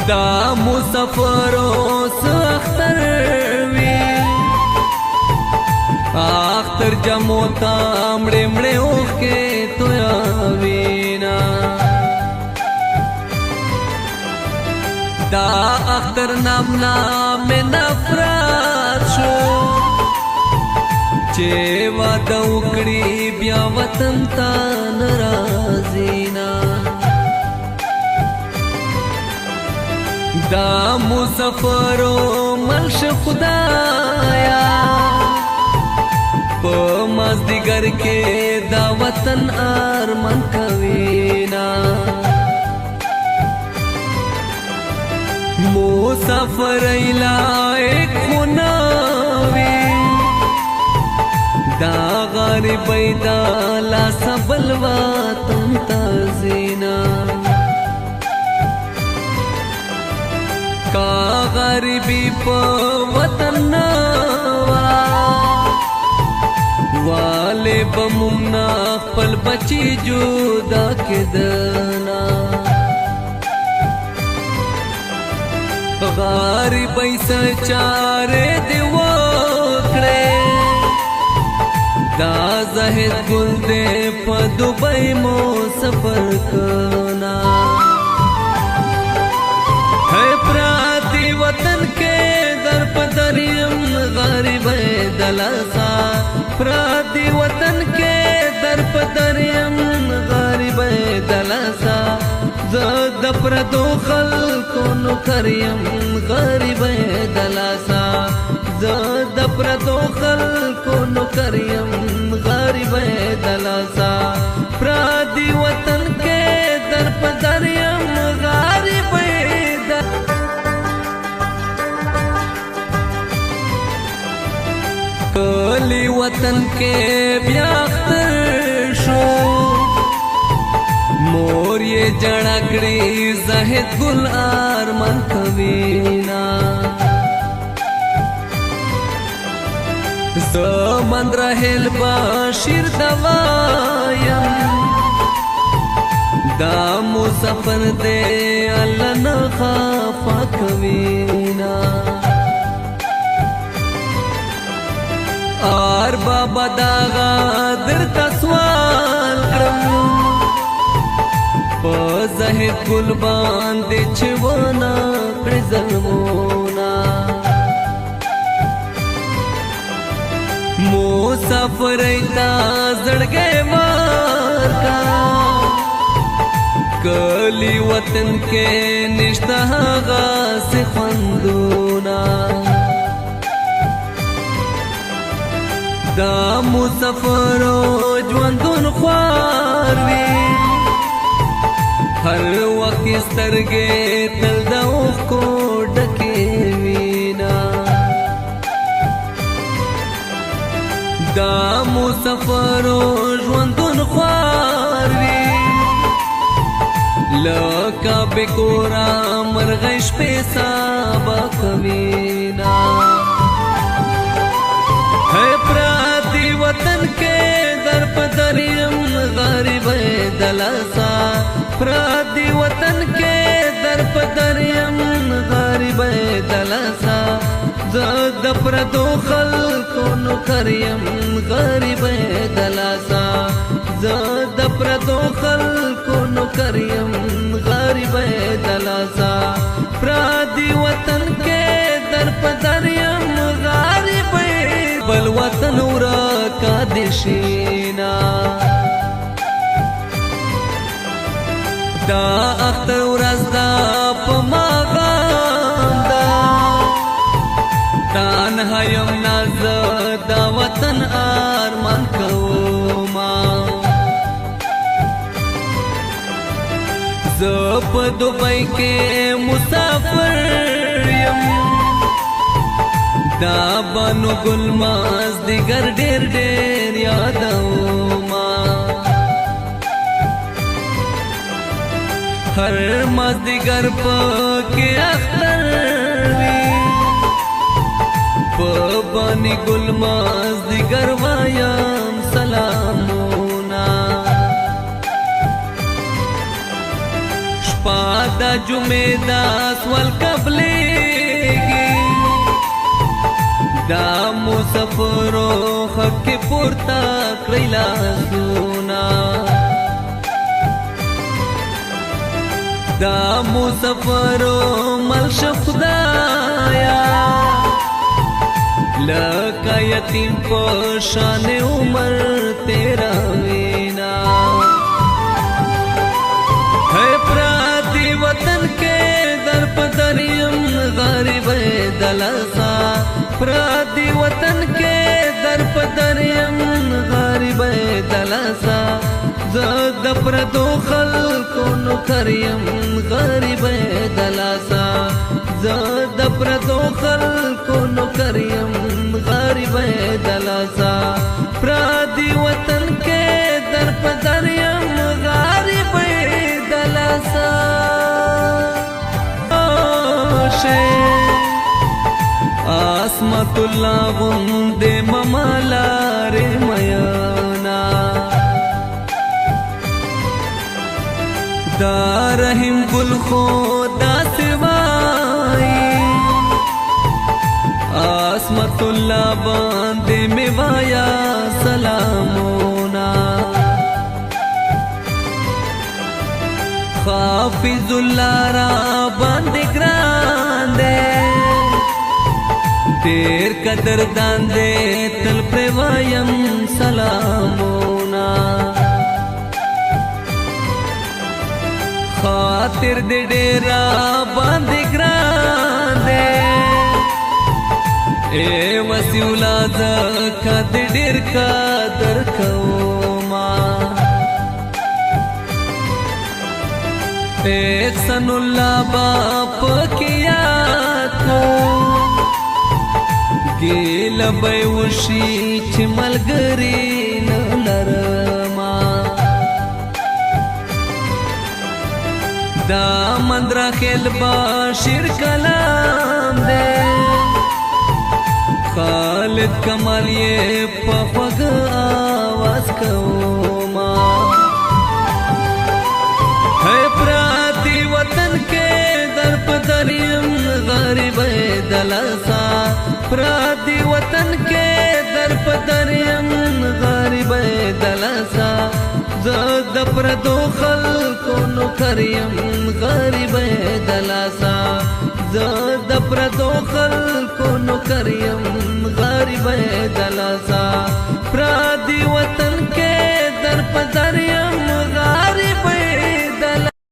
دا مسافرو سختر وی اختر جموتا مڑے مڑے اوکے تویا وینا دا اختر نام نام نفرات شو چه وعده وکړي بیا وطن تا ناراضینا دا مسافرو ملش خدایا په مازدیګر کې دا وطن ارمان کوینا مسافر ایلائک خوناوی دا غریبی دا لا سبل وطن تازینا کا غریبی پا وطن نوا والے بممنا خپل بچی جودا کدنا غریبی سچارے دی وکڑے دا زہد گل دے پا دبئی مو سفر کنا ہے پراتی وطن کے در پدریم غریبی دلاسا پراتی وطن کے در پدریم غریبی دلاسا زد پردو خلقو نو کریم غریبی دلاسا زد پردو خلقو نو کریم غریبی دلاسا پراتی وطن کے در پدریم غریبی کلی وطن کے بیا اختر شو مور یہ جڑکڑی زہد گل آرمان کوینا زمن رحل باشیر دوایم دا مسافر دے اللہ نخافا کوینا آر بابا داغا در تسوال کرم پا زہد گل باندے چھوانا پر ظلمونا مسافر ایتا زڑگے مارکا کلی وطن کے نشتہ آغا سے خندونا دا مسافرو ژوندون خوار وی ہر وقت سترګې تل د اوښکو ډکې وینا دا مسافرو ژوندون خوار وی لکه بېکوره مرغۍ شپې سابا کوینا ہے پراتی وطن کے در پدریم غریبی دلاسا پراتی وطن کے در پدریم غریبی دلاسا زد پردو خلقو نو کریم غریبی دلاسا زد پردو خلقو نو کریم غریبی دلاسا پراتی وطن کے در پدریم غریبی بل وطن ورا کا دشینا دا اختر ورځ دا په ما غم دا تنها یم ناز دا وطن ارمان کوما زه په دوبۍ کې مسافر یم دا بانو گل مازدیګر ډېر ډېر یادوما ہر مازدیګر پکې اختر وي په باني گل مازدیګر وایم سلامونه پادا جمعه سوال قبلیږي دا مسافرو حق پورته کړی لاسونه دا مسافرو ملش خدایا لکه یتیم په شان عمر تیرا وینا ہے پراتی وطن کے در پدریم غریب دلسا پراتی وطن کے در پدریم غریب دلسا زد پردو خلقو نکریم غریب دلسا زد پردو خلقو نکریم غریب دلسا پراتی وطن کے در پدریم غریب دلسا عصمت اللہ غندے ممالار میانا دا رحم گل خدا سوائی عصمت اللہ باندے میں وایا سلامونا حافظ اللہ را باندے گران دے دیر قدر دان دے تل پر وایم سلامونا خاطر دے ڈیرا باندے گران دے اے وسیولا زکا دے ڈیر قدر کوما احسن اللہ باپ کیا تھا گیل بی وشی چی ملگری نلرما دا مندرا خیل با شیر کلام دے خالد کمال یہ پخوگ آواز کوما ہے پراتی وطن کے در پدریم غریب دلسا پراتی وطن کے در پدریم غریب دلسا زد پردو خلقو نکریم غریب دلسا زد پردو خلقو نکریم غریب دلسا